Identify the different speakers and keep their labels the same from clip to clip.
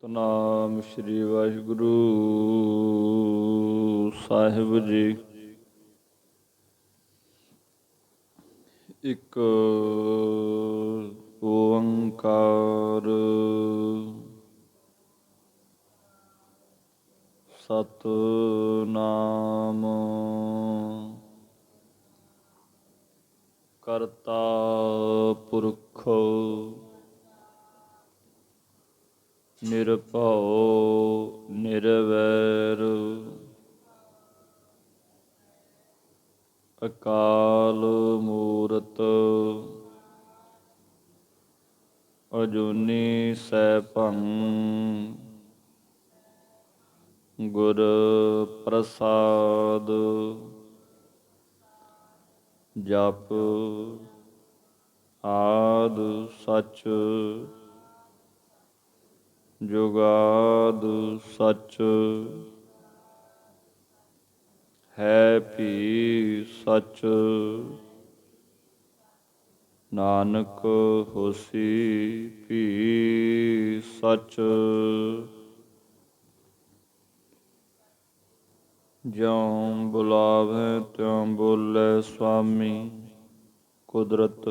Speaker 1: ਸਤਿਨਾਮ ਸ੍ਰੀ ਵਾਹਿਗੁਰੂ ਸਾਹਿਬ ਜੀ। ਇੱਕ ਓੰਕਾਰ ਸਤਿਨਾਮ ਕਰਤਾ ਪੁਰਖ ਨਿਰਭਉ ਨਿਰਵੈਰ ਅਕਾਲ ਮੂਰਤ ਅਜੂਨੀ ਸੈਭੰ ਗੁਰ ਪ੍ਰਸਾਦ ਜਪ ਆਦ ਸਚ ਜੁਗਾਦ ਸਚ ਹੈ ਭੀ ਸਚ ਨਾਨਕ ਹੋਸੀ ਭੀ ਸਚ। ਜਿਉ ਬੁਲਾਵੇ ਤਿਉ ਬੋਲੇ ਸੁਆਮੀ ਕੁਦਰਤ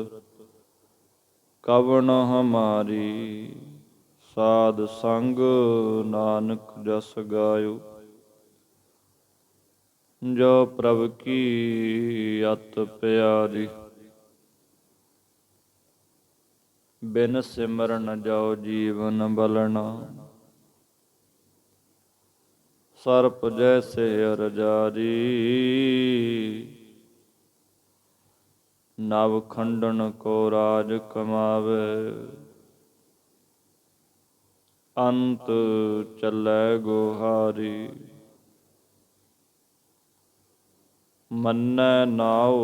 Speaker 1: ਕਵਣ ਹਮਾਰੀ ਸਾਧ ਸੰਗ ਨਾਨਕ ਜਸ ਗਾਇਓ। ਜੋ ਪ੍ਰਭ ਕੀ ਅਤ ਪਿਆਰੀ ਬਿਨ ਸਿਮਰਨ ਜੋ ਜੀਵਨ ਬਲਣਾ। ਸਰਪ ਜੈਸੇ ਅਰਜਾਰੀ ਨਵ ਖੰਡਨ ਕੋ ਰਾਜ ਕਮਾਵੇ। ਅੰਤ ਚੱਲੈ ਗੁਹਾਰੀ ਮੰਨੈ ਨਾਉ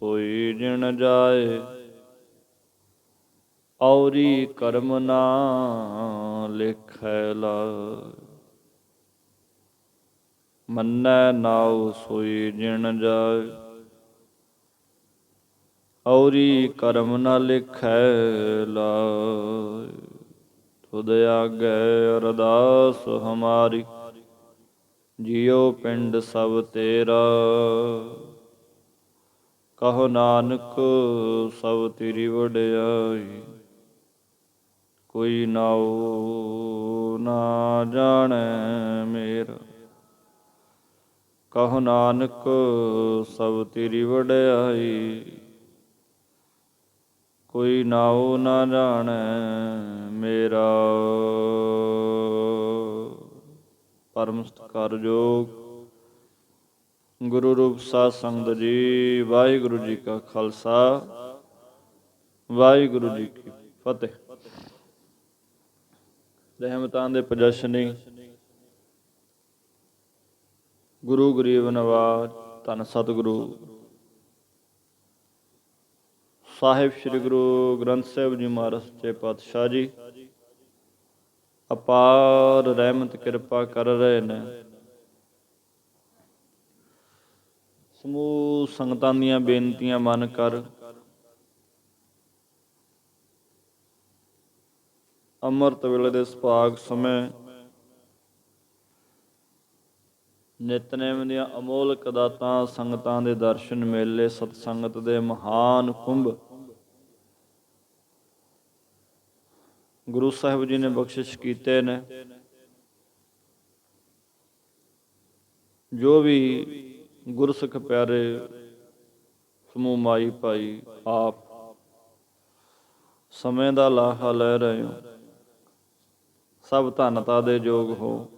Speaker 1: ਸੋਈ ਜਿਣ ਜਾਏ। ਔਰੀ ਕਰਮ ਨਾ ਲੇਖੈ ਲਾਇ ਮੰਨੈ ਨਾਉ ਸੋਈ ਜਿਣ ਜਾਏ। ਔਰੀ ਕਰਮ ਨ ਲਿਖੈ ਲਾਇ ਤੁਧ ਆਗੈ ਅਰਦਾਸ ਹਮਾਰੀ। ਜਿਉ ਪਿੰਡ ਸਭ ਤੇਰਾ ਕਹੋ ਨਾਨਕ ਸਭ ਤੇਰੀ ਵਡਿਆਈ। ਕੋਈ ਨਾਉ ਨਾ ਜਾਣੈ ਮੇਰਾ ਕਹੋ ਨਾਨਕ ਸਭ ਤੇਰੀ ਵਡਿਆਈ। ਕੋਈ ਨਾਉ ਨਾ ਜਾਣੈ ਮੇਰਾ। ਪਰਮ ਸਤਿਕਾਰਯੋਗ ਗੁਰੂ ਰੂਪ ਸਾਧ ਸੰਗਤ ਜੀ, ਵਾਹਿਗੁਰੂ ਜੀ ਕਾ ਖਾਲਸਾ ਵਾਹਿਗੁਰੂ ਜੀ ਕੀ ਫਤਿਹ। ਰਹਿਮਤਾਂ ਦੇ ਪ੍ਰਦਰਸ਼ਨੀ ਗੁਰੂ ਗਰੀਬ ਨਵਾਜ ਧੰਨ ਸਤਿਗੁਰੂ ਸਾਹਿਬ ਸ੍ਰੀ ਗੁਰੂ ਗ੍ਰੰਥ ਸਾਹਿਬ ਜੀ ਮਹਾਰਾਜ ਸੱਚੇ ਪਾਤਸ਼ਾਹ ਜੀ ਅਪਾਰ ਰਹਿਮਤ ਕਿਰਪਾ ਕਰ ਰਹੇ ਨੇ। ਸਮੂਹ ਸੰਗਤਾਂ ਦੀਆਂ ਬੇਨਤੀਆਂ ਮੰਨ ਕਰ ਅੰਮ੍ਰਿਤ ਵੇਲੇ ਦੇ ਸੁਭਾਗ ਸਮੇਂ ਨਿਤਨੇਮ ਦੀਆਂ ਅਮੋਲਕ ਦਾਤਾਂ ਸੰਗਤਾਂ ਦੇ ਦਰਸ਼ਨ ਮੇਲੇ ਸਤ ਸੰਗਤ ਦੇ ਮਹਾਨ ਕੁੰਭ ਗੁਰੂ ਸਾਹਿਬ ਜੀ ਨੇ ਬਖਸ਼ਿਸ਼ ਕੀਤੇ ਨੇ। ਜੋ ਵੀ ਗੁਰਸਿੱਖ ਪਿਆਰੇ ਸਮੂਹ ਮਾਈ ਭਾਈ ਆਪ ਸਮੇਂ ਦਾ ਲਾਹਾ ਲੈ ਰਹੇ ਹੋ, ਸਭ ਧੰਨਤਾ ਦੇ ਯੋਗ ਹੋ,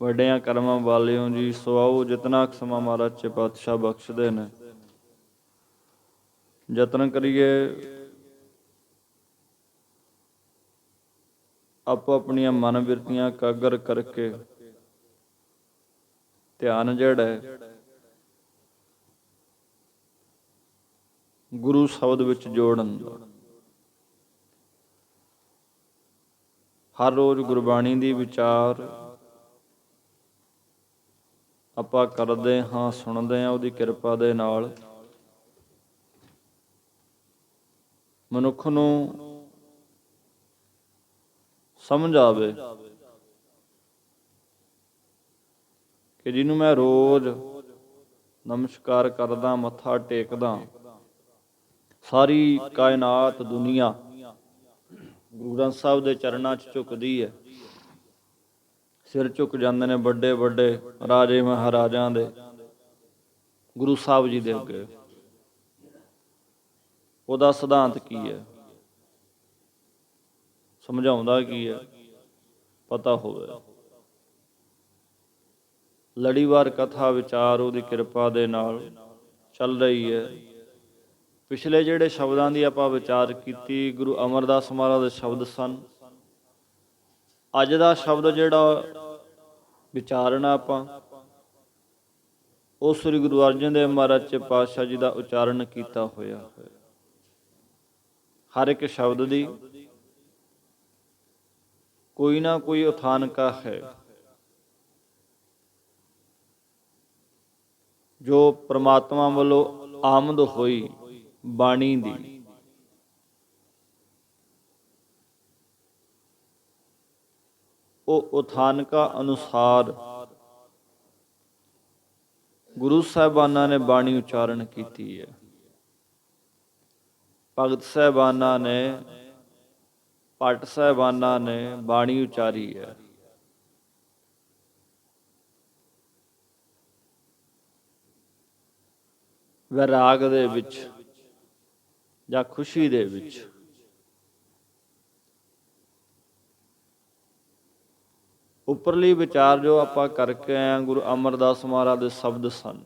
Speaker 1: ਵੱਡਿਆਂ ਕਰਮਾਂ ਵਾਲਿਓ ਜੀ। ਸੋ ਆਓ ਜਿਤਨਾ ਕੁ ਸਮਾਂ ਮਹਾਰਾਜ ਸੱਚੇ ਪਾਤਸ਼ਾਹ ਬਖਸ਼ਦੇ ਨੇ ਯਤਨ ਕਰੀਏ ਆਪੋ ਆਪਣੀਆਂ ਮਨ ਬਿਰਤੀਆਂ ਇਕਾਗਰ ਕਰਕੇ ਧਿਆਨ ਜਿਹੜਾ ਹੈ ਗੁਰੂ ਸ਼ਬਦ ਵਿੱਚ ਜੋੜਨ ਦਾ। ਹਰ ਰੋਜ਼ ਗੁਰਬਾਣੀ ਦੀ ਵਿਚਾਰ ਆਪਾਂ ਕਰਦੇ ਹਾਂ, ਸੁਣਦੇ ਹਾਂ। ਉਹਦੀ ਕਿਰਪਾ ਦੇ ਨਾਲ ਮਨੁੱਖ ਨੂੰ ਸਮਝ ਆਵੇ ਕਿ ਜਿਹਨੂੰ ਮੈਂ ਰੋਜ਼ ਨਮਸਕਾਰ ਕਰਦਾ, ਮੱਥਾ ਟੇਕਦਾ, ਸਾਰੀ ਕਾਇਨਾਤ ਦੁਨੀਆ ਗੁਰੂ ਗ੍ਰੰਥ ਸਾਹਿਬ ਦੇ ਚਰਨਾਂ 'ਚ ਝੁਕਦੀ ਹੈ। ਸਿਰ ਝੁਕ ਜਾਂਦੇ ਨੇ ਵੱਡੇ ਵੱਡੇ ਰਾਜੇ ਮਹਾਰਾਜਾਂ ਦੇ, ਗੁਰੂ ਸਾਹਿਬ ਜੀ ਦੇ ਅੱਗੇ। ਉਹਦਾ ਸਿਧਾਂਤ ਕੀ ਹੈ, ਸਮਝਾਉਂਦਾ ਕੀ ਹੈ, ਪਤਾ ਹੋਵੇ। ਲੜੀਵਾਰ ਕਥਾ ਵਿਚਾਰ ਉਹਦੀ ਕਿਰਪਾ ਦੇ ਨਾਲ ਚੱਲ ਰਹੀ ਹੈ। ਪਿਛਲੇ ਜਿਹੜੇ ਸ਼ਬਦਾਂ ਦੀ ਆਪਾਂ ਵਿਚਾਰ ਕੀਤੀ, ਗੁਰੂ ਅਮਰਦਾਸ ਮਹਾਰਾਜ ਦੇ ਸ਼ਬਦ ਸਨ। ਅੱਜ ਦਾ ਸ਼ਬਦ ਜਿਹੜਾ ਵਿਚਾਰਨਾ ਆਪਾਂ, ਉਹ ਸ੍ਰੀ ਗੁਰੂ ਅਰਜਨ ਦੇਵ ਮਹਾਰਾਜ ਸੱਚੇ ਪਾਤਸ਼ਾਹ ਜੀ ਦਾ ਉਚਾਰਨ ਕੀਤਾ ਹੋਇਆ ਹੈ। ਹਰ ਇੱਕ ਸ਼ਬਦ ਦੀ ਕੋਈ ਨਾ ਕੋਈ ਉਥਾਨਕਾ ਹੈ, ਜੋ ਪ੍ਰਮਾਤਮਾ ਵੱਲੋਂ ਆਮਦ ਹੋਈ ਬਾਣੀ ਦੀ। ਉਹ ਉਥਾਨਕਾ ਅਨੁਸਾਰ ਗੁਰੂ ਸਾਹਿਬਾਨਾਂ ਨੇ ਬਾਣੀ ਉਚਾਰਨ ਕੀਤੀ ਹੈ। ਭਗਤ ਸਾਹਿਬਾਨਾਂ ਨੇ, ਭੱਟ ਸਾਹਿਬਾਨਾਂ ਨੇ ਬਾਣੀ ਉਚਾਰੀ ਹੈ। ਵਿਰਾਗ ਦੇ ਵਿੱਚ ਜਾਂ ਖੁਸ਼ੀ ਦੇ ਵਿੱਚ। ਉੱਪਰਲੀ ਵਿਚਾਰ ਜੋ ਆਪਾਂ ਕਰਕੇ ਆਏ ਹਾਂ, ਗੁਰੂ ਅਮਰਦਾਸ ਮਹਾਰਾਜ ਦੇ ਸ਼ਬਦ ਸਨ।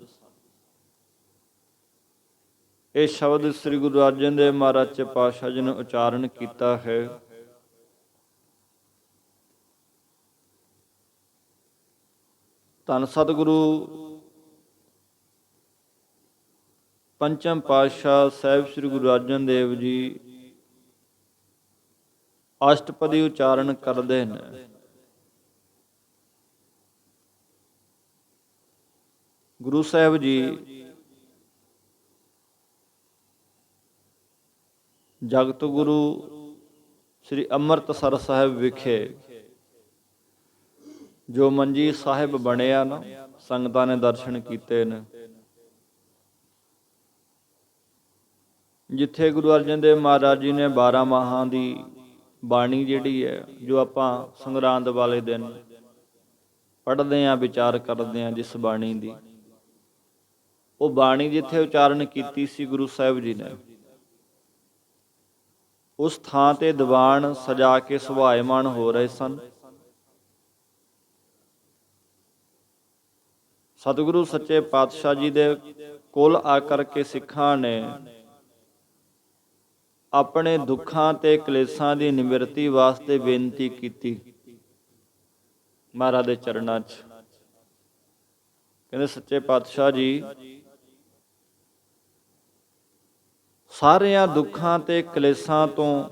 Speaker 1: ਇਹ ਸ਼ਬਦ ਸ੍ਰੀ ਗੁਰੂ ਅਰਜਨ ਦੇਵ ਮਹਾਰਾਜ ਸੱਚੇ ਪਾਤਸ਼ਾਹ ਜੀ ਨੇ ਉਚਾਰਨ ਕੀਤਾ ਹੈ। ਧੰਨ ਸਤਿਗੁਰੂ ਪੰਚਮ ਪਾਤਸ਼ਾਹ ਸਾਹਿਬ ਸ੍ਰੀ ਗੁਰੂ ਅਰਜਨ ਦੇਵ ਜੀ ਅਸ਼ਟਪਦੀ ਉਚਾਰਨ ਕਰਦੇ ਨੇ। ਗੁਰੂ ਸਾਹਿਬ ਜੀ ਜਗਤ ਗੁਰੂ ਸ੍ਰੀ ਅੰਮ੍ਰਿਤਸਰ ਸਾਹਿਬ ਵਿਖੇ ਜੋ ਮੰਜੀ ਸਾਹਿਬ ਬਣਿਆ ਨਾ, ਸੰਗਤਾਂ ਨੇ ਦਰਸ਼ਨ ਕੀਤੇ ਨੇ। ਜਿੱਥੇ ਗੁਰੂ ਅਰਜਨ ਦੇਵ ਮਹਾਰਾਜ ਜੀ ਨੇ 12 ਮਾਹਾਂ ਦੀ ਬਾਣੀ ਜਿਹੜੀ ਹੈ, ਜੋ ਆਪਾਂ ਸੰਗਰਾਂਦ ਵਾਲੇ ਦਿਨ ਪੜ੍ਹਦੇ ਹਾਂ, ਵਿਚਾਰ ਕਰਦੇ ਹਾਂ ਜਿਸ ਬਾਣੀ ਦੀ, ਉਹ ਬਾਣੀ ਜਿੱਥੇ ਉਚਾਰਨ ਕੀਤੀ ਸੀ ਗੁਰੂ ਸਾਹਿਬ ਜੀ ਨੇ, ਉਸ ਥਾਂ ਤੇ ਦੀਵਾਨ ਸਜਾ ਕੇ ਸੁਭਾਏਮਾਨ ਹੋ ਰਹੇ ਸਨ। ਸਤਿਗੁਰੂ ਸੱਚੇ ਪਾਤਸ਼ਾਹ ਜੀ ਦੇ ਕੋਲ ਆ ਕਰਕੇ ਸਿੱਖਾਂ ਨੇ ਆਪਣੇ ਦੁੱਖਾਂ ਤੇ ਕਲੇਸ਼ਾਂ ਦੀ ਨਿਵਰਤੀ ਵਾਸਤੇ ਬੇਨਤੀ ਕੀਤੀ ਮਹਾਰਾਜ ਦੇ ਚਰਨਾਂ 'ਚ। ਕਹਿੰਦੇ ਸੱਚੇ ਪਾਤਸ਼ਾਹ ਜੀ, ਸਾਰਿਆਂ ਦੁੱਖਾਂ ਤੇ ਕਲੇਸ਼ਾਂ ਤੋਂ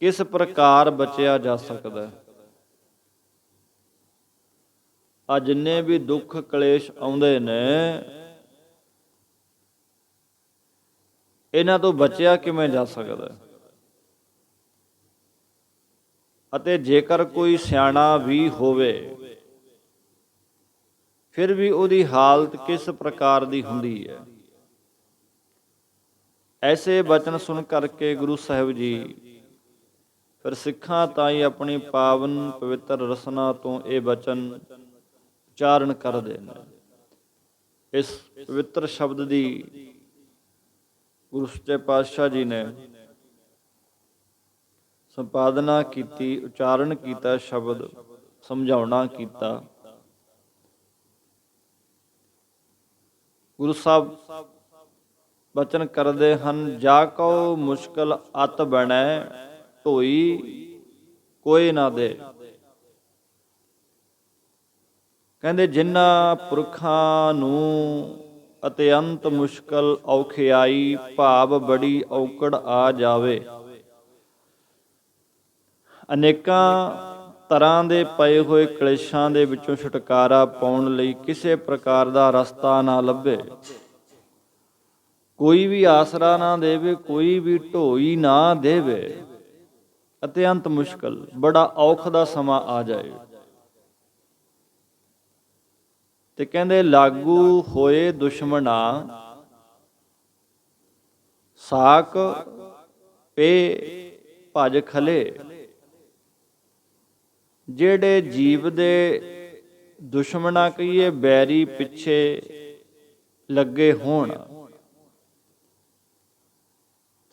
Speaker 1: ਕਿਸ ਪ੍ਰਕਾਰ ਬਚਿਆ ਜਾ ਸਕਦਾ ਹੈ? ਆ ਜਿੰਨੇ ਵੀ ਦੁੱਖ ਕਲੇਸ਼ ਆਉਂਦੇ ਨੇ, ਇਹਨਾਂ ਤੋਂ ਬਚਿਆ ਕਿਵੇਂ ਜਾ ਸਕਦਾ? ਅਤੇ ਜੇਕਰ ਕੋਈ ਸਿਆਣਾ ਵੀ ਹੋਵੇ, ਫਿਰ ਵੀ ਉਹਦੀ ਹਾਲਤ ਕਿਸ ਪ੍ਰਕਾਰ ਦੀ ਹੁੰਦੀ ਹੈ? ਐਸੇ ਬਚਨ ਸੁਣ ਕਰਕੇ ਗੁਰੂ ਸਾਹਿਬ ਜੀ ਫਿਰ ਸਿੱਖਾਂ ਤਾਈਂ ਆਪਣੀ ਪਾਵਨ ਪਵਿੱਤਰ ਰਸਨਾ ਤੋਂ ਇਹ ਬਚਨ ਉਚਾਰਨ ਕਰਦੇ ਨੇ। ਇਸ ਪਵਿੱਤਰ ਸ਼ਬਦ ਦੀ ਗੁਰੂ ਸੱਚੇ ਪਾਤਸ਼ਾਹ ਜੀ ਨੇ ਸੰਪਾਦਨਾ ਕੀਤੀ, ਉਚਾਰਨ ਕੀਤਾ, ਸ਼ਬਦ ਸਮਝਾਉਣਾ ਕੀਤਾ। ਗੁਰੂ ਸਾਹਿਬ ਬਚਨ ਕਰਦੇ ਹਨ, ਜਾ ਕਉ ਮੁਸ਼ਕਲ ਅਤ ਬਣੈ, ਢੋਈ ਕੋਈ ਨਾ ਦੇ। ਕਹਿੰਦੇ ਜਿਨ੍ਹਾਂ ਪੁਰਖਾਂ ਨੂੰ ਅਤਿਅੰਤ ਮੁਸ਼ਕਲ ਔਖਿਆਈ ਭਾਵ ਬੜੀ ਔਕੜ ਆ ਜਾਵੇ, ਅਨੇਕਾਂ ਤਰ੍ਹਾਂ ਦੇ ਪਏ ਹੋਏ ਕਲੇਸ਼ਾਂ ਦੇ ਵਿੱਚੋਂ ਛੁਟਕਾਰਾ ਪਾਉਣ ਲਈ ਕਿਸੇ ਪ੍ਰਕਾਰ ਦਾ ਰਸਤਾ ਨਾ ਲੱਭੇ, ਕੋਈ ਵੀ ਆਸਰਾ ਨਾ ਦੇਵੇ, ਕੋਈ ਵੀ ਢੋਈ ਨਾ ਦੇਵੇ, ਅਤਿਅੰਤ ਮੁਸ਼ਕਲ, ਬੜਾ ਔਖ ਦਾ ਸਮਾਂ ਆ ਜਾਏ। ਤੇ ਕਹਿੰਦੇ ਲਾਗੂ ਹੋਏ ਦੁਸ਼ਮਣਾ, ਸਾਕ ਪੇ ਭਜ ਖਲੇ। ਜਿਹੜੇ ਜੀਵ ਦੇ ਦੁਸ਼ਮਣਾ ਕਹੀਏ, ਬੈਰੀ ਪਿੱਛੇ ਲੱਗੇ ਹੋਣ,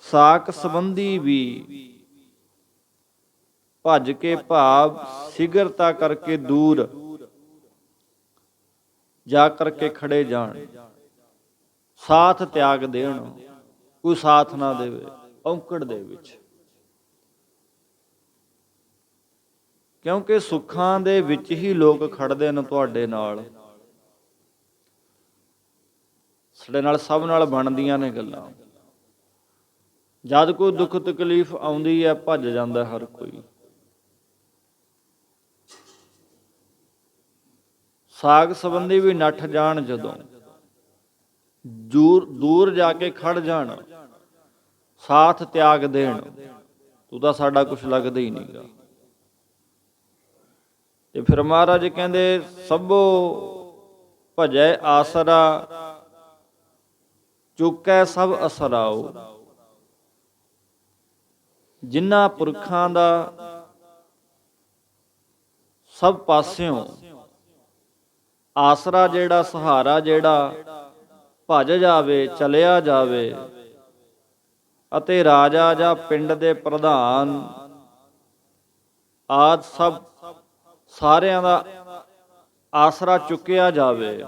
Speaker 1: ਸਾਕ ਸੰਬੰਧੀ ਵੀ ਭੱਜ ਕੇ ਭਾਵ ਸਿਗਰਤਾ ਕਰਕੇ ਦੂਰ ਜਾ ਕਰਕੇ ਖੜੇ ਜਾਣ, ਸਾਥ ਤਿਆਗ ਦੇਣ, ਕੋਈ ਸਾਥ ਨਾ ਦੇਵੇ ਔਂਕੜ ਦੇ ਵਿੱਚ। ਕਿਉਂਕਿ ਸੁੱਖਾਂ ਦੇ ਵਿੱਚ ਹੀ ਲੋਕ ਖੜਦੇ ਨੇ ਤੁਹਾਡੇ ਨਾਲ, ਸਾਡੇ ਨਾਲ ਸਭ ਨਾਲ ਬਣਦੀਆਂ ਨੇ ਗੱਲਾਂ। ਜਦ ਕੋਈ ਦੁੱਖ ਤਕਲੀਫ ਆਉਂਦੀ ਹੈ, ਭੱਜ ਜਾਂਦਾ ਹਰ ਕੋਈ। ਸਾਗ ਸੰਬੰਧੀ ਵੀ ਨੱਠ ਜਾਣ, ਜਦੋਂ ਦੂਰ ਜਾ ਕੇ ਖੜ ਜਾਣ, ਸਾਥ ਤਿਆਗ ਦੇਣ, ਤੂੰ ਤਾਂ ਸਾਡਾ ਕੁਛ ਲੱਗਦਾ ਹੀ ਨਹੀਂਗਾ। ਤੇ ਫਿਰ ਮਹਾਰਾਜ ਕਹਿੰਦੇ ਸਭੋ ਭਜੈ ਆਸਰਾ, ਚੁੱਕੈ ਸਭ ਅਸਰਾਓ। ਜਿਨ੍ਹਾਂ ਪੁਰਖਾਂ ਦਾ ਸਭ ਪਾਸਿਓਂ ਆਸਰਾ, ਜਿਹੜਾ ਸਹਾਰਾ, ਜਿਹੜਾ ਭੱਜ ਜਾਵੇ, ਚਲਿਆ ਜਾਵੇ, ਅਤੇ ਰਾਜਾ ਜਾਂ ਪਿੰਡ ਦੇ ਪ੍ਰਧਾਨ ਆਦਿ ਸਭ ਸਾਰਿਆਂ ਦਾ ਆਸਰਾ ਚੁੱਕਿਆ ਜਾਵੇ,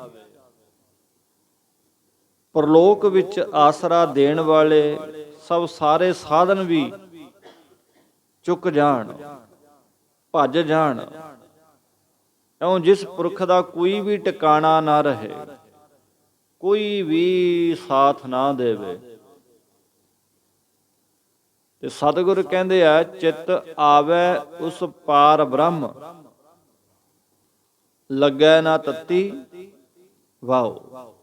Speaker 1: ਪਰਲੋਕ ਵਿੱਚ ਆਸਰਾ ਦੇਣ ਵਾਲੇ ਸਭ ਸਾਰੇ ਸਾਧਨ ਵੀ ਚੁੱਕ ਜਾਣ, ਭੱਜ ਜਾਣ, ਕਿਉਂ ਜਿਸ ਪੁਰਖ ਦਾ ਕੋਈ ਵੀ ਟਿਕਾਣਾ ਨਾ ਰਹੇ, ਕੋਈ ਵੀ ਸਾਥ ਨਾ ਦੇਵੇ। ਤੇ ਸਤਿਗੁਰ ਕਹਿੰਦੇ ਆ, ਚਿੱਤ ਆਵੇ ਉਸ ਪਾਰ ਬ੍ਰਹਮ, ਲੱਗੈ ਨਾ ਤੱਤੀ ਵਾਓ।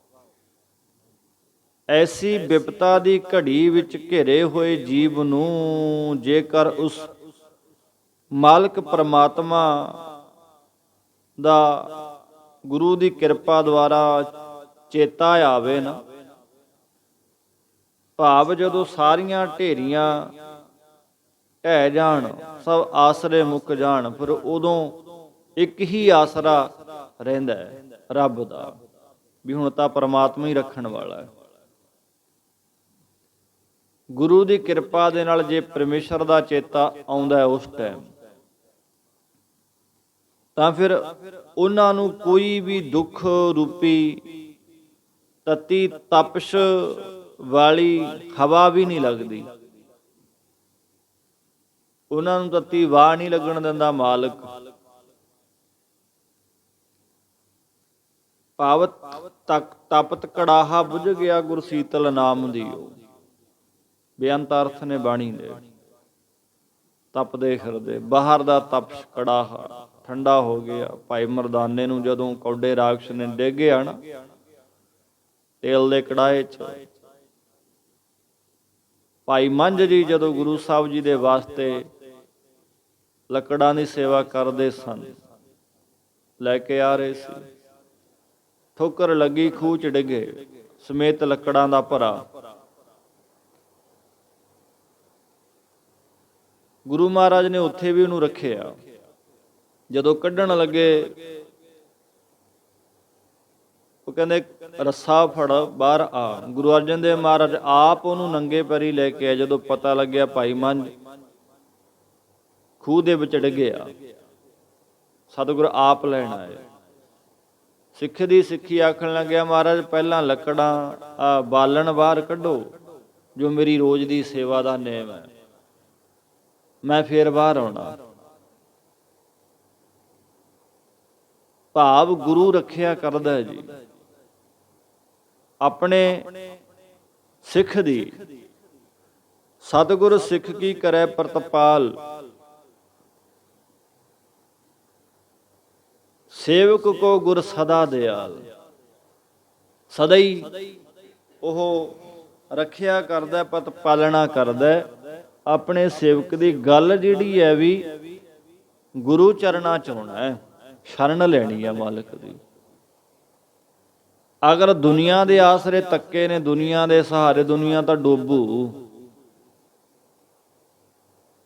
Speaker 1: ਐਸੀ ਵਿਪਤਾ ਦੀ ਘੜੀ ਵਿੱਚ ਘਿਰੇ ਹੋਏ ਜੀਵ ਨੂੰ ਜੇਕਰ ਉਸ ਮਾਲਕ ਪਰਮਾਤਮਾ ਦਾ ਗੁਰੂ ਦੀ ਕਿਰਪਾ ਦੁਆਰਾ ਚੇਤਾ ਆਵੇ ਨਾ, ਭਾਵ ਜਦੋਂ ਸਾਰੀਆਂ ਢੇਰੀਆਂ ਢਹਿ ਜਾਣ, ਸਭ ਆਸਰੇ ਮੁੱਕ ਜਾਣ, ਫਿਰ ਉਦੋਂ ਇੱਕ ਹੀ ਆਸਰਾ ਰਹਿੰਦਾ ਹੈ, ਰੱਬ ਦਾ, ਵੀ ਹੁਣ ਤਾਂ ਪਰਮਾਤਮਾ ਹੀ ਰੱਖਣ ਵਾਲਾ ਹੈ। ਗੁਰੂ ਦੀ ਕਿਰਪਾ ਦੇ ਨਾਲ ਜੇ ਪਰਮੇਸ਼ਰ ਦਾ ਚੇਤਾ ਆਉਂਦਾ ਹੈ ਉਸ ਟਾਈਮ, ਤਾਂ ਫਿਰ ਉਹਨਾਂ ਨੂੰ ਕੋਈ ਵੀ ਦੁੱਖ ਰੂਪੀ ਤਤੀ ਤਪਸ਼ ਵਾਲੀ ਹਵਾ ਵੀ ਨਹੀਂ ਲੱਗਦੀ, ਉਹਨਾਂ ਨੂੰ ਤਤੀ ਵਾਹ ਨਹੀਂ ਲੱਗਣ ਦਿੰਦਾ ਮਾਲਕ। ਪਾਵਤ ਤਪਤ ਕੜਾਹਾ ਬੁਝ ਗਿਆ ਗੁਰ ਸੀਤਲ ਨਾਮ ਦਿਓ। ਬੇਅੰਤ ਅਰਥ ਨੇ ਬਾਣੀ ਦੇ। ਤਪਦੇ ਹਿਰਦੇ, ਬਾਹਰ ਦਾ ਤਪਸ਼ ਕੜਾਹਾ ਠੰਡਾ ਹੋ ਗਿਆ। ਭਾਈ ਮਰਦਾਨੇ ਨੂੰ ਜਦੋਂ ਕੌਡੇ ਰਾਖਸ਼ ਨੇ ਡੇਗਿਆ ਨਾ ਤੇਲ ਦੇ ਕੜਾਹੇ 'ਚ, ਭਾਈ ਮੰਝ ਜੀ ਜਦੋਂ ਗੁਰੂ ਸਾਹਿਬ ਜੀ ਦੇ ਵਾਸਤੇ ਲੱਕੜਾਂ ਦੀ ਸੇਵਾ ਕਰਦੇ ਸਨ, ਲੈ ਕੇ ਆ ਰਹੇ ਸੀ, ਠੋਕਰ ਲੱਗੀ, ਖੂਹ 'ਚ ਡਿੱਗੇ ਸਮੇਤ ਲੱਕੜਾਂ ਦਾ ਭਰਾ। ਗੁਰੂ ਮਹਾਰਾਜ ਨੇ ਉੱਥੇ ਵੀ ਉਹਨੂੰ ਰੱਖਿਆ। ਜਦੋਂ ਕੱਢਣ ਲੱਗੇ ਉਹ ਕਹਿੰਦੇ ਰੱਸਾ ਫੜ ਬਾਹਰ ਆ। ਗੁਰੂ ਅਰਜਨ ਦੇਵ ਮਹਾਰਾਜ ਆਪ ਉਹਨੂੰ ਨੰਗੇ ਪੈਰੀ ਲੈ ਕੇ ਆਏ। ਜਦੋਂ ਪਤਾ ਲੱਗਿਆ ਭਾਈ ਮੰਝ ਖੂਹ ਦੇ ਵਿੱਚ ਡਿੱਗਿਆ, ਸਤਿਗੁਰ ਆਪ ਲੈਣ ਆਏ। ਸਿੱਖ ਦੀ ਸਿੱਖੀ ਆਖਣ ਲੱਗਿਆ, ਮਹਾਰਾਜ ਪਹਿਲਾਂ ਲੱਕੜਾਂ ਬਾਲਣ ਬਾਹਰ ਕੱਢੋ, ਜੋ ਮੇਰੀ ਰੋਜ਼ ਦੀ ਸੇਵਾ ਦਾ ਨੇਮ ਹੈ, ਮੈਂ ਫੇਰ ਬਾਹਰ ਆਉਣਾ। ਭਾਵ ਗੁਰੂ ਰੱਖਿਆ ਕਰਦਾ ਜੀ ਆਪਣੇ ਸਿੱਖ ਦੀ। ਸਤਿਗੁਰ ਸਿੱਖ ਕੀ ਕਰੈ ਪ੍ਰਤਪਾਲ, ਸੇਵਕ ਕੋ ਗੁਰ ਸਦਾ ਦਿਆਲ। ਸਦਾ ਹੀ ਉਹ ਰੱਖਿਆ ਕਰਦਾ, ਪਤ ਪਾਲਣਾ ਕਰਦਾ, ਆਪਣੇ ਸੇਵਕ ਦੀ ਗੱਲ ਜਿਹੜੀ ਹੈ ਵੀ ਗੁਰੂ ਚਰਨਾਂ ਚ ਹੋਣਾ ਹੈ, ਸ਼ਰਨ ਲੈਣੀ ਹੈ ਮਾਲਕ ਦੀ। ਅਗਰ ਦੁਨੀਆ ਦੇ ਆਸਰੇ ਤੱਕੇ ਨੇ, ਦੁਨੀਆ ਦੇ ਸਹਾਰੇ, ਦੁਨੀਆ ਤਾਂ ਡੋਬੂ,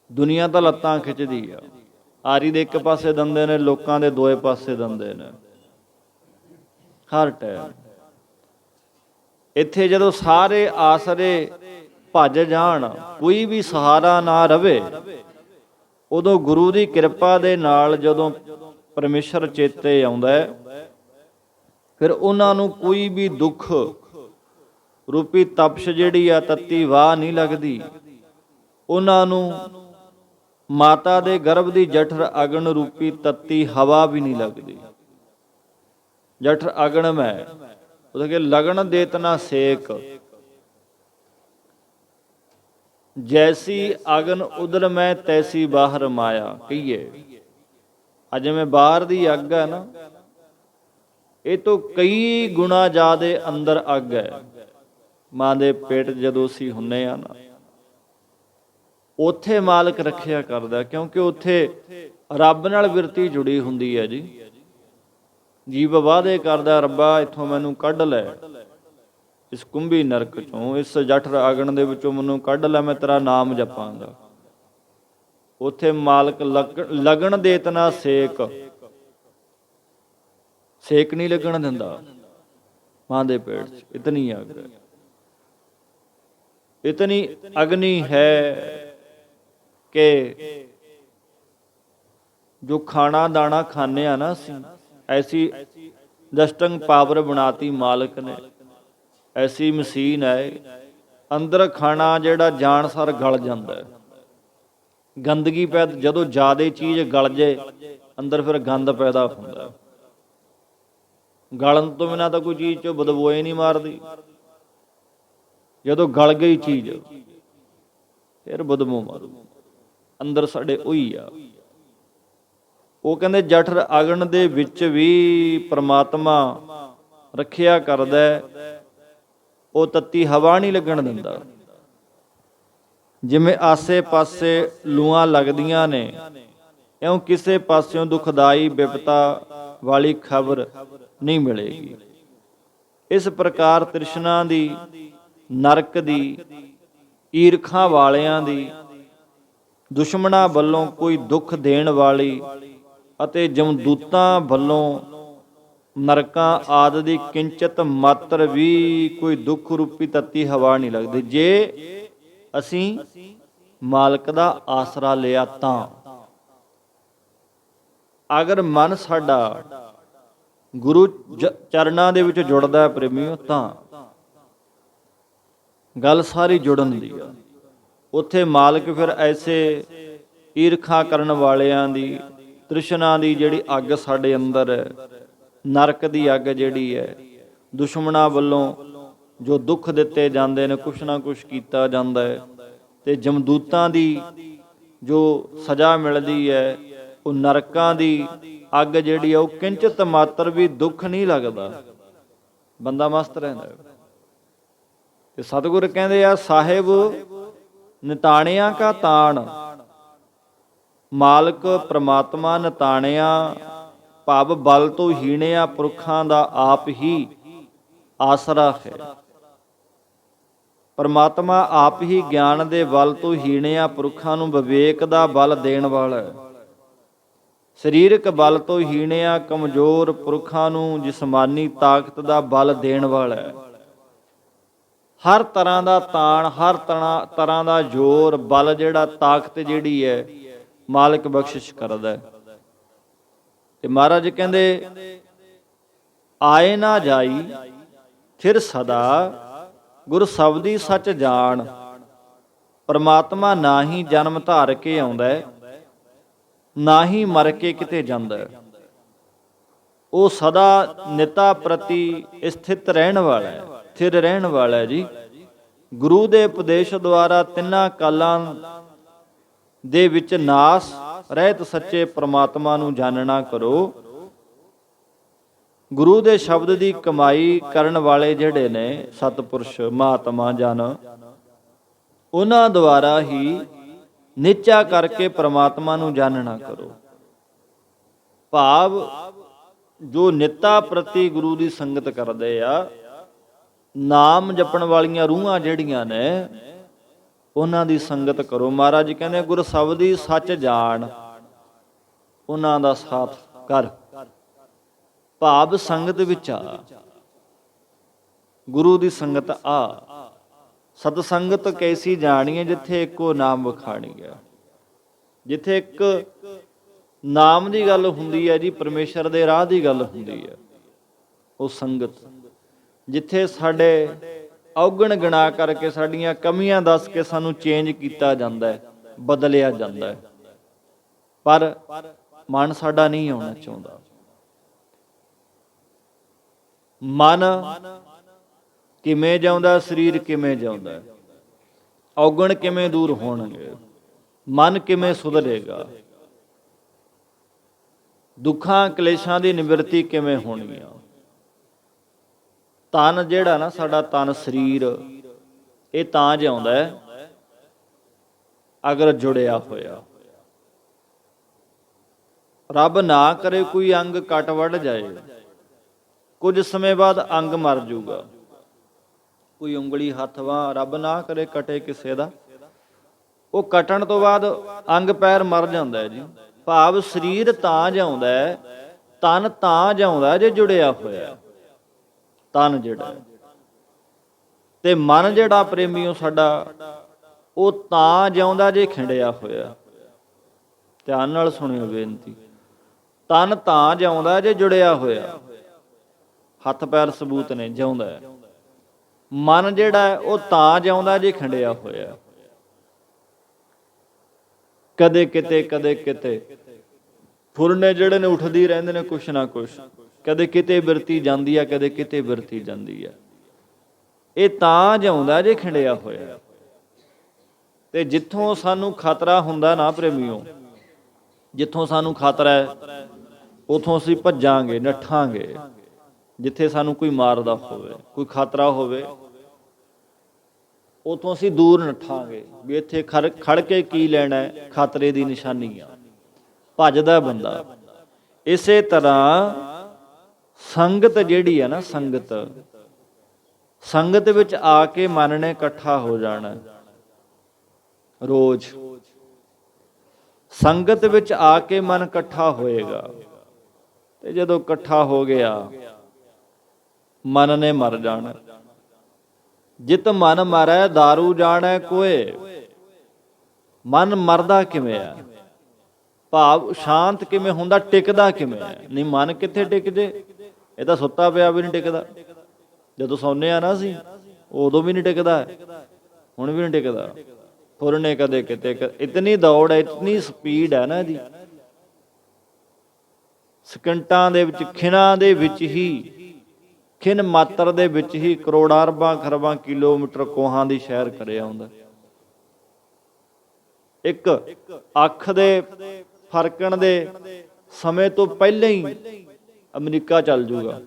Speaker 1: ਦੁਨੀਆ ਤਾਂ ਲੱਤਾਂ ਖਿੱਚਦੀ ਆ। ਆਰੀ ਦੇ ਇੱਕ ਪਾਸੇ ਦੰਦੇ ਨੇ, ਲੋਕਾਂ ਦੇ ਦੋਏ ਪਾਸੇ ਦੰਦੇ ਨੇ ਹਰ ਟਾਈਮ। ਇੱਥੇ ਜਦੋਂ ਸਾਰੇ ਆਸਰੇ ਭੱਜ ਜਾਣ, ਕੋਈ ਵੀ ਸਹਾਰਾ ਨਾ ਰਵੇ, ਉਦੋਂ ਗੁਰੂ ਦੀ ਕਿਰਪਾ ਦੇ ਨਾਲ ਜਦੋਂ ਪਰਮੇਸ਼ਰ ਚੇਤੇ ਆਉਂਦਾ ਹੈ, ਫਿਰ ਉਹਨਾਂ ਨੂੰ ਕੋਈ ਵੀ ਦੁੱਖ ਰੂਪੀ ਤਪਸ਼ ਜਿਹੜੀ ਆ, ਤੱਤੀ ਵਾਹ ਨਹੀਂ ਲੱਗਦੀ। ਉਹਨਾਂ ਨੂੰ ਮਾਤਾ ਦੇ ਗਰਭ ਦੀ ਜਠਰ ਅਗਨ ਰੂਪੀ ਤੱਤੀ ਹਵਾ ਵੀ ਨਹੀਂ ਲੱਗਦੀ। ਜਠਰ ਅਗਨ ਮੈਂ ਉਹਦੇ ਕੇ ਲਗਨ ਦੇਤਨਾ ਸੇਕ, ਜੈਸੀ ਅਗਨ ਉਦਰ ਮੈਂ ਤੈਸੀ ਬਾਹਰ ਮਾਇਆ। ਕਹੀਏ ਅੱਜ ਜਿਵੇਂ ਬਾਹਰ ਦੀ ਅੱਗ ਹੈ ਨਾ, ਇਹ ਤੋਂ ਕਈ ਗੁਣਾ ਜ਼ਿਆਦੇ ਅੰਦਰ ਅੱਗ ਹੈ। ਮਾਂ ਦੇ ਪੇਟ ਜਦੋਂ ਅਸੀਂ ਹੁੰਨੇ ਆ ਨਾ, ਉੱਥੇ ਮਾਲਕ ਰੱਖਿਆ ਕਰਦਾ, ਕਿਉਂਕਿ ਉੱਥੇ ਰੱਬ ਨਾਲ ਬਿਰਤੀ ਜੁੜੀ ਹੁੰਦੀ ਹੈ ਜੀ। ਜੀਵ ਵਾਅਦੇ ਕਰਦਾ, ਰੱਬਾ ਇੱਥੋਂ ਮੈਨੂੰ ਕੱਢ ਲੈ, ਇਸ ਕੁੰਭੀ ਨਰਕ ਚੋਂ, ਇਸ ਜਠਰ ਅਗਨ ਦੇ ਵਿੱਚੋਂ ਮੈਨੂੰ ਕੱਢ ਲੈ, ਮੈਂ ਤੇਰਾ ਨਾਮ ਜਪਾਂਗਾ। ਉੱਥੇ ਮਾਲਕ ਲਗਣ ਦੇਤਨਾ ਸੇਕ, ਸੇਕ ਨਹੀਂ ਲੱਗਣ ਦਿੰਦਾ ਮਾਂ ਦੇ ਪੇਟ 'ਚ। ਇਤਨੀ ਅੱਗ, ਇਤਨੀ ਅਗਨੀ ਹੈ ਕਿ ਜੋ ਖਾਣਾ ਦਾਣਾ ਖਾਂਦੇ ਆ ਨਾ ਅਸੀਂ, ਐਸੀ ਡਸਟਿੰਗ ਪਾਵਰ ਬਣਾਤੀ ਮਾਲਕ ਨੇ, ਐਸੀ ਮਸ਼ੀਨ ਹੈ, ਅੰਦਰ ਖਾਣਾ ਜਿਹੜਾ ਜਾਣਸਾਰ ਗਲ ਜਾਂਦਾ। ਗੰਦਗੀ ਪੈਦਾ, ਜਦੋਂ ਜ਼ਿਆਦਾ ਚੀਜ਼ ਗਲ ਜੇ ਅੰਦਰ, ਫਿਰ ਗੰਦ ਪੈਦਾ ਹੁੰਦਾ। ਗਲਣ ਤੋਂ ਬਿਨਾਂ ਤਾਂ ਕੋਈ ਚੀਜ਼ 'ਚੋਂ ਬਦਬੂ ਨਹੀਂ ਮਾਰਦੀ। ਜਦੋਂ ਗਲ ਗਈ ਚੀਜ਼ ਫਿਰ ਬਦਬੂ ਮਾਰੂ। ਅੰਦਰ ਸਾਡੇ ਉਹੀ ਆ। ਉਹ ਕਹਿੰਦੇ ਜਠਰ ਅਗਨ ਦੇ ਵਿੱਚ ਵੀ ਪ੍ਰਮਾਤਮਾ ਰੱਖਿਆ ਕਰਦਾ, ਉਹ ਤੱਤੀ ਹਵਾ ਨਹੀਂ ਲੱਗਣ ਦਿੰਦਾ। ਜਿਵੇਂ ਆਸੇ ਪਾਸੇ ਲੂਆਂ ਲੱਗਦੀਆਂ ਨੇ, ਇਉਂ ਕਿਸੇ ਪਾਸਿਓਂ ਦੁਖਦਾਈ ਬਿਪਤਾ ਵਾਲੀ ਖਬਰ ਨਹੀਂ ਮਿਲੇਗੀ। ਇਸ ਪ੍ਰਕਾਰ ਤ੍ਰਿਸ਼ਨਾ ਦੀ, ਨਰਕ ਦੀ, ਈਰਖਾ ਵਾਲਿਆਂ ਦੀ, ਦੁਸ਼ਮਣਾਂ ਵੱਲੋਂ ਕੋਈ ਦੁੱਖ ਦੇਣ ਵਾਲੀ ਅਤੇ ਜਮਦੂਤਾਂ ਵੱਲੋਂ ਨਰਕਾਂ ਆਦਿ ਦੀ ਕਿੰਚਿਤ ਮਾਤਰ ਵੀ ਕੋਈ ਦੁੱਖ ਰੂਪੀ ਤੱਤੀ ਹਵਾ ਨਹੀਂ ਲੱਗਦੀ, ਜੇ ਅਸੀਂ ਮਾਲਕ ਦਾ ਆਸਰਾ ਲਿਆ ਤਾਂ। ਅਗਰ ਮਨ ਸਾਡਾ ਗੁਰੂ ਚਰਨਾਂ ਦੇ ਵਿੱਚ ਜੁੜਦਾ ਹੈ ਪ੍ਰੇਮੀਓ, ਤਾਂ ਗੱਲ ਸਾਰੀ ਜੁੜਨ ਦੀ ਆ। ਉੱਥੇ ਮਾਲਕ ਫਿਰ ਐਸੇ ਈਰਖਾ ਕਰਨ ਵਾਲਿਆਂ ਦੀ, ਤ੍ਰਿਸ਼ਨਾ ਦੀ ਜਿਹੜੀ ਅੱਗ ਸਾਡੇ ਅੰਦਰ ਹੈ, ਨਰਕ ਦੀ ਅੱਗ ਜਿਹੜੀ ਹੈ, ਦੁਸ਼ਮਣਾਂ ਵੱਲੋਂ ਜੋ ਦੁੱਖ ਦਿੱਤੇ ਜਾਂਦੇ ਨੇ, ਕੁਛ ਨਾ ਕੁਛ ਕੀਤਾ ਜਾਂਦਾ ਹੈ, ਤੇ ਜਮਦੂਤਾਂ ਦੀ ਜੋ ਸਜ਼ਾ ਮਿਲਦੀ ਹੈ, ਉਹ ਨਰਕਾਂ ਦੀ ਅੱਗ ਜਿਹੜੀ ਆ, ਉਹ ਕਿੰਚਿਤ ਮਾਤਰ ਵੀ ਦੁੱਖ ਨਹੀਂ ਲੱਗਦਾ, ਬੰਦਾ ਮਸਤ ਰਹਿੰਦਾ। ਤੇ ਸਤਿਗੁਰ ਕਹਿੰਦੇ ਆ, ਸਾਹਿਬ ਨਿਤਾਣਿਆਂ ਕਾ ਤਾਣ, ਮਾਲਕ ਪ੍ਰਮਾਤਮਾ ਨਿਤਾਣਿਆ ਭਾਵ ਬਲ ਤੋਂ ਹੀਣਿਆ ਪੁਰਖਾਂ ਦਾ ਆਪ ਹੀ ਆਸਰਾ ਹੈ। ਪਰਮਾਤਮਾ ਆਪ ਹੀ ਗਿਆਨ ਦੇ ਬਲ ਤੋਂ ਹੀਣਿਆ ਪੁਰਖਾਂ ਨੂੰ ਵਿਵੇਕ ਦਾ ਬਲ ਦੇਣ ਵਾਲਾ ਹੈ। ਸਰੀਰਕ ਬਲ ਤੋਂ ਹੀਣਿਆ ਕਮਜ਼ੋਰ ਪੁਰਖਾਂ ਨੂੰ ਜਿਸਮਾਨੀ ਤਾਕਤ ਦਾ ਬਲ ਦੇਣ ਵਾਲਾ ਹੈ। ਹਰ ਤਰ੍ਹਾਂ ਦਾ ਤਾਣ, ਹਰ ਤਰ੍ਹਾਂ ਦਾ ਜ਼ੋਰ, ਬਲ ਜਿਹੜਾ, ਤਾਕਤ ਜਿਹੜੀ ਹੈ, ਮਾਲਕ ਬਖਸ਼ਿਸ਼ ਕਰਦਾ ਹੈ। ਤੇ ਮਹਾਰਾਜ ਕਹਿੰਦੇ, ਆਏ ਨਾ ਜਾਈ ਫਿਰ ਸਦਾ ਗੁਰ ਸ਼ਬਦੀ ਸੱਚ ਜਾਣ। ਪਰਮਾਤਮਾ ਨਾ ਹੀ ਜਨਮ ਧਾਰ ਕੇ ਆਉਂਦਾ, ਨਾ ਹੀ ਮਰ ਕੇ ਕਿਤੇ ਜਾਂਦਾ। ਉਹ ਸਦਾ ਨਿਤਾ ਪ੍ਰਤੀ ਸਥਿਤ ਰਹਿਣ ਵਾਲਾ ਹੈ, ਸਥਿਰ ਰਹਿਣ ਵਾਲਾ ਹੈ ਜੀ। ਗੁਰੂ ਦੇ ਉਪਦੇਸ਼ ਦੁਆਰਾ ਤਿੰਨਾਂ ਕਾਲਾਂ ਦੇ ਵਿੱਚ ਨਾਸ ਰਹਿਤ ਸੱਚੇ ਪ੍ਰਮਾਤਮਾ ਨੂੰ ਜਾਣਨਾ ਕਰੋ। ਗੁਰੂ ਦੇ ਸ਼ਬਦ ਦੀ ਕਮਾਈ ਕਰਨ ਵਾਲੇ ਜਿਹੜੇ ਨੇ ਸਤਿਪੁਰਸ਼ ਮਹਾਤਮਾ ਜਨ, ਉਹਨਾਂ ਦੁਆਰਾ ਹੀ ਨਿਚਾ ਕਰਕੇ ਪ੍ਰਮਾਤਮਾ ਨੂੰ ਜਾਣਨਾ ਕਰੋ। ਭਾਵ ਜੋ ਨਿੱਤਾ ਪ੍ਰਤੀ ਗੁਰੂ ਦੀ ਸੰਗਤ ਕਰਦੇ ਆ, ਨਾਮ ਜਪਣ ਵਾਲੀਆਂ ਰੂਹਾਂ ਜਿਹੜੀਆਂ ਨੇ, ਉਹਨਾਂ ਦੀ ਸੰਗਤ ਕਰੋ। ਮਹਾਰਾਜ ਕਹਿੰਦੇ ਗੁਰ ਸਬਦੀ ਸੱਚ ਜਾਣ, ਉਹਨਾਂ ਦਾ ਸਾਥ ਕਰ। ਭਾਵ ਸੰਗਤ ਵਿੱਚ ਆ, ਗੁਰੂ ਦੀ ਸੰਗਤ ਆ। ਸਤ ਸੰਗਤ ਕੈਸੀ ਜਾਣੀਏ, ਜਿੱਥੇ ਇੱਕੋ ਨਾਮ ਵਖਾਣੀ ਹੈ। ਜਿੱਥੇ ਇੱਕ ਨਾਮ ਦੀ ਗੱਲ ਹੁੰਦੀ ਹੈ ਜੀ, ਪਰਮੇਸ਼ਰ ਦੇ ਰਾਹ ਦੀ ਗੱਲ ਹੁੰਦੀ ਹੈ, ਉਹ ਸੰਗਤ। ਜਿੱਥੇ ਸਾਡੇ ਔਗਣ ਗਿਣਾ ਕਰਕੇ, ਸਾਡੀਆਂ ਕਮੀਆਂ ਦੱਸ ਕੇ ਸਾਨੂੰ ਚੇਂਜ ਕੀਤਾ ਜਾਂਦਾ ਹੈ, ਬਦਲਿਆ ਜਾਂਦਾ ਹੈ, ਪਰ ਮਨ ਸਾਡਾ ਨਹੀਂ ਆਉਣਾ ਚਾਹੁੰਦਾ। ਮਨ ਕਿਵੇਂ ਜਿਉਂਦਾ, ਸਰੀਰ ਕਿਵੇਂ ਜਿਉਂਦਾ, ਔਗਣ ਕਿਵੇਂ ਦੂਰ ਹੋਣਗੇ, ਮਨ ਕਿਵੇਂ ਸੁਧਰੇਗਾ, ਦੁੱਖਾਂ ਕਲੇਸ਼ਾਂ ਦੀ ਨਿਵਰਤੀ ਕਿਵੇਂ ਹੋਣਗੀਆਂ। ਤਨ ਜਿਹੜਾ ਨਾ ਸਾਡਾ, ਤਨ ਸਰੀਰ, ਇਹ ਤਾਂ ਜਿਉਂਦਾ ਹੈ ਅਗਰ ਜੁੜਿਆ ਹੋਇਆ। ਰੱਬ ਨਾ ਕਰੇ ਕੋਈ ਅੰਗ ਕੱਟ ਵੱਢ ਜਾਏ, ਕੁਝ ਸਮੇਂ ਬਾਅਦ ਅੰਗ ਮਰ ਜਾਊਗਾ। ਕੋਈ ਉਂਗਲੀ, ਹੱਥ, ਬਾਂਹ ਰੱਬ ਨਾ ਕਰੇ ਕਟੇ ਕਿਸੇ ਦਾ, ਉਹ ਕੱਟਣ ਤੋਂ ਬਾਅਦ ਅੰਗ ਪੈਰ ਮਰ ਜਾਂਦਾ ਹੈ ਜੀ। ਭਾਵ ਸਰੀਰ ਤਾਂ ਜਿਉਂਦਾ ਹੈ, ਤਨ ਤਾਂ ਜਿਉਂਦਾ ਜੇ ਜੁੜਿਆ ਹੋਇਆ। ਤਨ ਜਿਹੜਾ ਤੇ ਮਨ ਜਿਹੜਾ ਪ੍ਰੇਮੀਓ ਸਾਡਾ, ਉਹ ਤਾਂ ਜਿਉਂਦਾ ਜੇ ਖਿੰਡਿਆ ਹੋਇਆ। ਧਿਆਨ ਨਾਲ ਸੁਣਿਓ ਬੇਨਤੀ। ਤਨ ਤਾਂ ਜਿਉਂਦਾ ਜੇ ਜੁੜਿਆ ਹੋਇਆ, ਹੱਥ ਪੈਰ ਸਬੂਤ ਨੇ, ਜਿਉਂਦਾ ਹੈ। ਮਨ ਜਿਹੜਾ ਹੈ ਉਹ ਤਾਂ ਜਿਉਂਦਾ ਜੇ ਖਿੰਡਿਆ ਹੋਇਆ। ਕਦੇ ਕਿਤੇ ਕਦੇ ਕਿਤੇ ਫੁਰਨੇ ਜਿਹੜੇ ਨੇ ਉੱਠਦੀ ਰਹਿੰਦੇ ਨੇ, ਕੁਛ ਨਾ ਕੁਛ, ਕਦੇ ਕਿਤੇ ਬਿਰਤੀ ਜਾਂਦੀ ਆ, ਕਦੇ ਕਿਤੇ ਬਿਰਤੀ ਜਾਂਦੀ ਆ। ਇਹ ਤਾਂ ਜਿਉਂਦਾ ਜੇ ਖਿੰਡਿਆ ਹੋਇਆ। ਤੇ ਜਿੱਥੋਂ ਸਾਨੂੰ ਖਤਰਾ ਹੁੰਦਾ ਨਾ ਪ੍ਰੇਮੀਓ, ਜਿੱਥੋਂ ਸਾਨੂੰ ਖਤਰਾ ਹੈ ਉਥੋਂ ਅਸੀਂ ਭੱਜਾਂਗੇ, ਨੱਠਾਂਗੇ। ਜਿੱਥੇ ਸਾਨੂੰ ਕੋਈ ਮਾਰਦਾ ਹੋਵੇ, ਕੋਈ ਖਤਰਾ ਹੋਵੇ, ਉਥੋਂ ਅਸੀਂ ਦੂਰ ਨੱਠਾਂਗੇ ਵੀ ਇੱਥੇ ਖੜ ਕੇ ਕੀ ਲੈਣਾ ਹੈ, ਖਤਰੇ ਦੀ ਨਿਸ਼ਾਨੀ ਆ, ਭੱਜਦਾ ਬੰਦਾ। ਇਸੇ ਤਰ੍ਹਾਂ ਸੰਗਤ ਜਿਹੜੀ ਹੈ ਨਾ, ਸੰਗਤ, ਸੰਗਤ ਵਿੱਚ ਆ ਕੇ ਮਨ ਨੇ ਇਕੱਠਾ ਹੋ ਜਾਣਾ। ਰੋਜ਼ ਸੰਗਤ ਵਿੱਚ ਆ ਕੇ ਮਨ ਇਕੱਠਾ ਹੋਏਗਾ, ਤੇ ਜਦੋਂ ਇਕੱਠਾ ਹੋ ਗਿਆ ਮਨ ਨੇ ਮਰ ਜਾਣਾ। ਜਿਤ ਮਨ ਮਰੈ ਦਾਰੂ ਜਾਣੈ ਕੋਏ। ਮਨ ਮਰਦਾ ਕਿਵੇਂ ਆ, ਭਾਵ ਸ਼ਾਂਤ ਕਿਵੇਂ ਹੁੰਦਾ, ਟਿਕਦਾ ਕਿਵੇਂ ਹੈ। ਨਹੀਂ ਮਨ ਕਿੱਥੇ ਟਿਕ ਜੇ, ਇਹ ਤਾਂ ਸੁੱਤਾ ਪਿਆ ਵੀ ਨਹੀਂ ਟਿਕਦਾ। ਜਦੋਂ ਸੌਂਦੇ ਆ ਨਾ ਅਸੀਂ, ਉਦੋਂ ਵੀ ਨਹੀਂ ਟਿਕਦਾ, ਹੁਣ ਵੀ ਨਹੀਂ ਟਿਕਦਾ। ਫੁਰਨੇ ਕਦੇ ਕਿਤੇ, ਇਤਨੀ ਦੌੜ ਹੈ, ਇਤਨੀ ਸਪੀਡ ਹੈ ਨਾ ਜੀ। ਸਕਿੰਟਾਂ ਦੇ ਵਿੱਚ, ਖਿਨਾਂ ਦੇ ਵਿੱਚ ਹੀ, ਖਿਨ ਮਾਤਰ ਦੇ ਵਿੱਚ ਹੀ ਕਰੋੜਾਂ ਅਰਬਾਂ ਖਰਬਾਂ ਕਿਲੋਮੀਟਰ ਕੋਹਾਂ ਦੀ ਸੈਰ ਕਰਿਆ ਹੁੰਦਾ। ਇੱਕ ਅੱਖ ਦੇ ਫਰਕਣ ਦੇ ਸਮੇਂ ਤੋਂ ਪਹਿਲਾਂ ਹੀ ਅਮਰੀਕਾ ਚੱਲ ਜੂਗਾ,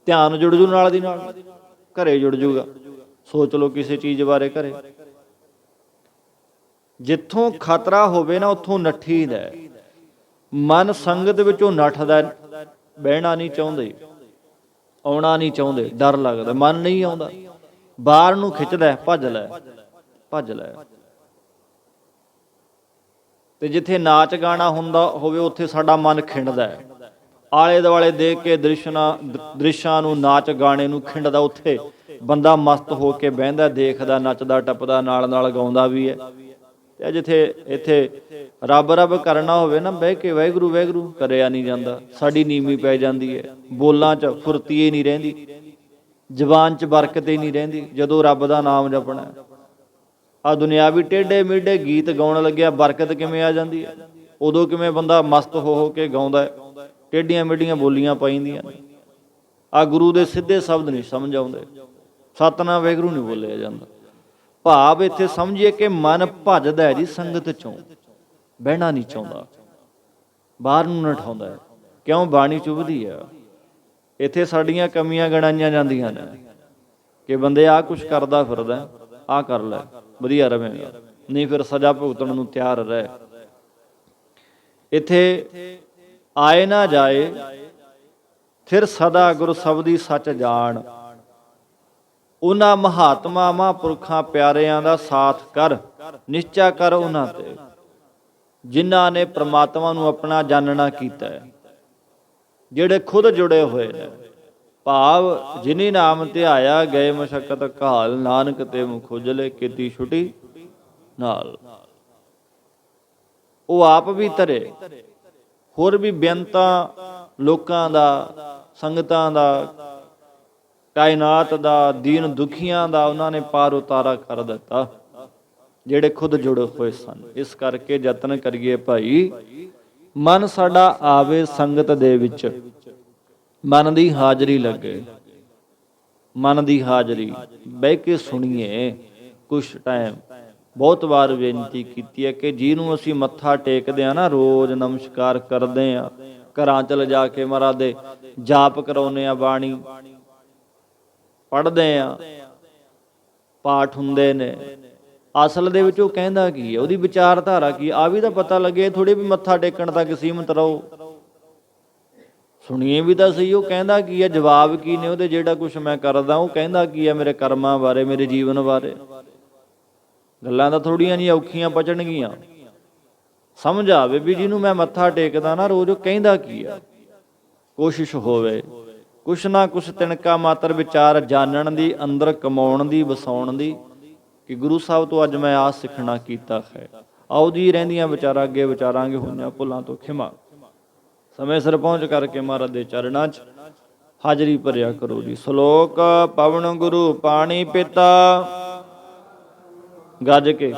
Speaker 1: ਧਿਆਨ ਜੁੜ ਜੂ ਨਾਲ ਦੀ ਨਾਲ, ਘਰੇ ਜੁੜ ਜੂਗਾ। ਸੋਚ ਲਓ ਕਿਸੇ ਚੀਜ਼ ਬਾਰੇ ਘਰੇ। ਜਿੱਥੋਂ ਖਤਰਾ ਹੋਵੇ ਨਾ, ਉੱਥੋਂ ਨੱਠੀਦਾ। ਮਨ ਸੰਗਤ ਵਿੱਚੋਂ ਨੱਠਦਾ, ਬਹਿਣਾ ਨਹੀਂ ਚਾਹੁੰਦੇ, ਆਉਣਾ ਨਹੀਂ ਚਾਹੁੰਦੇ, ਡਰ ਲੱਗਦਾ, ਮਨ ਨਹੀਂ ਆਉਂਦਾ, ਬਾਹਰ ਨੂੰ ਖਿੱਚਦਾ, ਭੱਜ ਲੈ ਭੱਜ ਲੈ। ਤੇ ਜਿੱਥੇ ਨਾਚ ਗਾਣਾ ਹੁੰਦਾ ਹੋਵੇ, ਉੱਥੇ ਸਾਡਾ ਮਨ ਖਿੰਡਦਾ, ਆਲੇ ਦੁਆਲੇ ਦੇਖ ਕੇ ਦ੍ਰਿਸ਼ਾਂ ਨੂੰ, ਨਾਚ ਗਾਣੇ ਨੂੰ ਖਿੰਡਦਾ। ਉੱਥੇ ਬੰਦਾ ਮਸਤ ਹੋ ਕੇ ਬਹਿੰਦਾ, ਦੇਖਦਾ, ਨੱਚਦਾ ਟੱਪਦਾ, ਨਾਲ ਨਾਲ ਗਾਉਂਦਾ ਵੀ ਹੈ। ਤੇ ਜਿੱਥੇ ਇੱਥੇ ਰੱਬ ਰੱਬ ਕਰਨਾ ਹੋਵੇ ਨਾ, ਬਹਿ ਕੇ ਵਾਹਿਗੁਰੂ ਵਾਹਿਗੁਰੂ ਕਰਿਆ ਨਹੀਂ ਜਾਂਦਾ। ਸਾਡੀ ਨੀਵੀਂ ਪੈ ਜਾਂਦੀ ਹੈ, ਬੋਲਾਂ 'ਚ ਫੁਰਤੀ ਹੀ ਨਹੀਂ ਰਹਿੰਦੀ, ਜ਼ਬਾਨ 'ਚ ਬਰਕਤ ਹੀ ਨਹੀਂ ਰਹਿੰਦੀ। ਜਦੋਂ ਰੱਬ ਦਾ ਨਾਮ ਜਪਣਾ, ਆਹ ਦੁਨਿਆਵੀ ਟੇਢੇ ਮੇਢੇ ਗੀਤ ਗਾਉਣ ਲੱਗਿਆ, ਬਰਕਤ ਕਿਵੇਂ ਆ ਜਾਂਦੀ ਹੈ। ਉਦੋਂ ਕਿਵੇਂ ਬੰਦਾ ਮਸਤ ਹੋ ਕੇ ਗਾਉਂਦਾ, ਟੇਢੀਆਂ ਮੇਢੀਆਂ ਬੋਲੀਆਂ ਪਾਈਦੀਆਂ ਨੇ। ਆਹ ਗੁਰੂ ਦੇ ਸਿੱਧੇ ਸ਼ਬਦ ਨਹੀਂ ਸਮਝ ਆਉਂਦੇ, ਸਤਿਨਾਮ ਵਾਹਿਗੁਰੂ ਨਹੀਂ ਬੋਲਿਆ ਜਾਂਦਾ। ਭਾਵ ਇੱਥੇ ਸਮਝੀਏ ਕਿ ਮਨ ਭੱਜਦਾ ਹੈ ਜੀ, ਸੰਗਤ ਚੋਂ ਬਹਿਣਾ ਨਹੀਂ ਚਾਹੁੰਦਾ, ਬਾਹਰ ਨੂੰ ਨਠਾਉਂਦਾ। ਕਿਉਂ? ਬਾਣੀ ਚੁੱਭਦੀ ਆ। ਇੱਥੇ ਸਾਡੀਆਂ ਕਮੀਆਂ ਗਣਾਈਆਂ ਜਾਂਦੀਆਂ ਨੇ ਕਿ ਬੰਦੇ ਆਹ ਕੁਛ ਕਰਦਾ ਫਿਰਦਾ, ਆਹ ਕਰ ਲੈ, ਵਧੀਆ ਰਵੇਂਗਾ। ਨਹੀਂ ਫਿਰ ਸਜ਼ਾ ਭੁਗਤਣ ਨੂੰ ਤਿਆਰ ਰਹਿ। ਇੱਥੇ ਆਏ ਨਾ ਜਾਏ, ਫਿਰ ਸਦਾ ਗੁਰ ਸਬਦੀ ਸੱਚ ਜਾਣ। ਉਹਨਾਂ ਮਹਾਤਮਾ ਮਹਾਂਪੁਰਖਾਂ ਪਿਆਰਿਆਂ ਦਾ ਸਾਥ ਕਰ, ਨਿਸ਼ਚਾ ਕਰ ਉਹਨਾਂ ਤੇ, ਜਿਨ੍ਹਾਂ ਨੇ ਪ੍ਰਮਾਤਮਾ ਨੂੰ ਆਪਣਾ ਜਾਣਨਾ ਕੀਤਾ ਹੈ, ਜਿਹੜੇ ਖੁਦ ਜੁੜੇ ਹੋਏ ਨੇ। ਭਾਵ ਜਿਨੀ ਨਾਮ ਧਿਆਇਆ ਗਏ ਮਸ਼ੱਕਤ ਘਾਲ, ਨਾਨਕ ਤੇ ਮੁਖ ਉਜਲੇ ਕੀਤੀ ਛੁਟੀ ਨਾਲ। ਉਹ ਆਪ ਵੀ ਤਰੇ, ਹੋਰ ਵੀ ਬੇਅੰਤਾਂ ਲੋਕਾਂ ਦਾ, ਸੰਗਤਾਂ ਦਾ, ਕਾਇਨਾਤ ਦਾ, ਦੀਨ ਦੁਖੀਆਂ ਦਾ ਉਹਨਾਂ ਨੇ ਪਾਰ ਉਤਾਰਾ ਕਰ ਦਿੱਤਾ, ਜਿਹੜੇ ਖੁਦ ਜੁੜੇ ਹੋਏ ਸਨ। ਇਸ ਕਰਕੇ ਯਤਨ ਕਰੀਏ ਭਾਈ, ਮਨ ਸਾਡਾ ਆਵੇ ਸੰਗਤ ਦੇ ਵਿੱਚ, ਮਨ ਦੀ ਹਾਜ਼ਰੀ ਲੱਗੇ, ਮਨ ਦੀ ਹਾਜ਼ਰੀ ਬਹਿ ਕੇ ਸੁਣੀਏ ਕੁਛ ਟਾਈਮ। ਬਹੁਤ ਵਾਰ ਬੇਨਤੀ ਕੀਤੀ ਹੈ ਕਿ ਜਿਹਨੂੰ ਅਸੀਂ ਮੱਥਾ ਟੇਕਦੇ ਹਾਂ ਨਾ, ਰੋਜ਼ ਨਮਸਕਾਰ ਕਰਦੇ ਹਾਂ, ਘਰਾਂ 'ਚ ਲਿਜਾ ਕੇ ਮਹਾਰਾਜ ਦੇ ਜਾਪ ਕਰਾਉਂਦੇ ਹਾਂ, ਬਾਣੀ ਪੜ੍ਹਦੇ ਹਾਂ, ਪਾਠ ਹੁੰਦੇ ਨੇ, ਅਸਲ ਦੇ ਵਿੱਚ ਉਹ ਕਹਿੰਦਾ ਕੀ ਹੈ, ਉਹਦੀ ਵਿਚਾਰਧਾਰਾ ਕੀ ਆ ਵੀ ਤਾਂ ਪਤਾ ਲੱਗੇ। ਥੋੜੀ ਵੀ ਮੱਥਾ ਟੇਕਣ ਤੱਕ ਸੀਮਤ ਰਹੋ, ਸੁਣੀਏ ਵੀ ਤਾਂ ਸਹੀ ਉਹ ਕਹਿੰਦਾ ਕੀ ਹੈ, ਜਵਾਬ ਕੀ ਨੇ ਉਹਦੇ। ਜਿਹੜਾ ਕੁਛ ਮੈਂ ਕਰਦਾ ਉਹ ਕਹਿੰਦਾ ਕੀ ਹੈ ਮੇਰੇ ਕਰਮਾਂ ਬਾਰੇ, ਮੇਰੇ ਜੀਵਨ ਬਾਰੇ। ਗੱਲਾਂ ਤਾਂ ਥੋੜੀਆਂ ਨਹੀਂ ਔਖੀਆਂ ਪਚਣਗੀਆਂ। ਸਮਝ ਆਵੇ ਵੀ ਜਿਹਨੂੰ ਮੈਂ ਮੱਥਾ ਟੇਕਦਾ ਨਾ ਰੋਜ਼, ਉਹ ਕਹਿੰਦਾ ਕੀ ਆ। ਕੋਸ਼ਿਸ਼ ਹੋਵੇ ਕੁਛ ਨਾ ਕੁਛ ਤਿਣਕਾ ਮਾਤਰ ਵਿਚਾਰ ਜਾਣਨ ਦੀ, ਅੰਦਰ ਕਮਾਉਣ ਦੀ, ਵਸਾਉਣ ਦੀ, ਕਿ ਗੁਰੂ ਸਾਹਿਬ ਤੋਂ ਅੱਜ ਮੈਂ ਆਹ ਸਿੱਖਣਾ ਕੀਤਾ ਹੈ। ਆਓ ਜੀ ਰਹਿੰਦੀਆਂ ਵਿਚਾਰਾਂ ਅੱਗੇ ਵਿਚਾਰਾਂਗੇ, ਹੋਈਆਂ ਭੁੱਲਾਂ ਤੋਂ ਖਿਮਾ। ਸਮੇਂ ਸਿਰ ਪਹੁੰਚ ਕਰਕੇ ਮਹਾਰਾਜ ਦੇ ਚਰਨਾਂ 'ਚ ਹਾਜ਼ਰੀ ਭਰਿਆ ਕਰੋ ਜੀ। ਸ਼ਲੋਕ ਪਵਨ ਗੁਰੂ ਪਾਣੀ ਪਿਤਾ, ਗੱਜ ਕੇ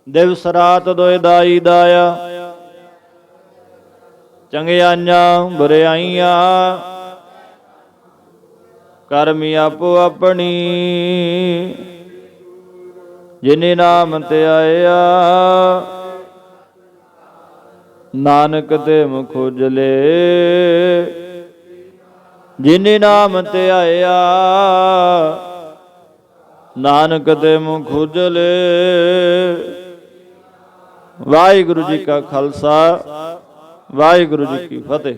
Speaker 1: ਦਿਵਸ ਰਾਤ ਦੋਇ ਦਾਈ ਦਾਇਆ, ਚੰਗਿਆਈਆਂ ਬੁਰਿਆਈਆਂ ਕਰਮੀ ਆਪੋ ਆਪਣੀ, ਜਿਨੇ ਨਾਮ ਧਿਆਇਆ ਨਾਨਕ ਤੇ ਮੁਖ ਉਜਲੇ, ਜਿਨੇ ਨਾਮ ਧਿਆਇਆ ਨਾਨਕ ਤੇ ਮੁਖ ਉਜਲੇ। ਵਾਹਿਗੁਰੂ ਜੀ ਕਾ ਖਾਲਸਾ, ਵਾਹਿਗੁਰੂ ਜੀ ਕੀ ਫਤਿਹ।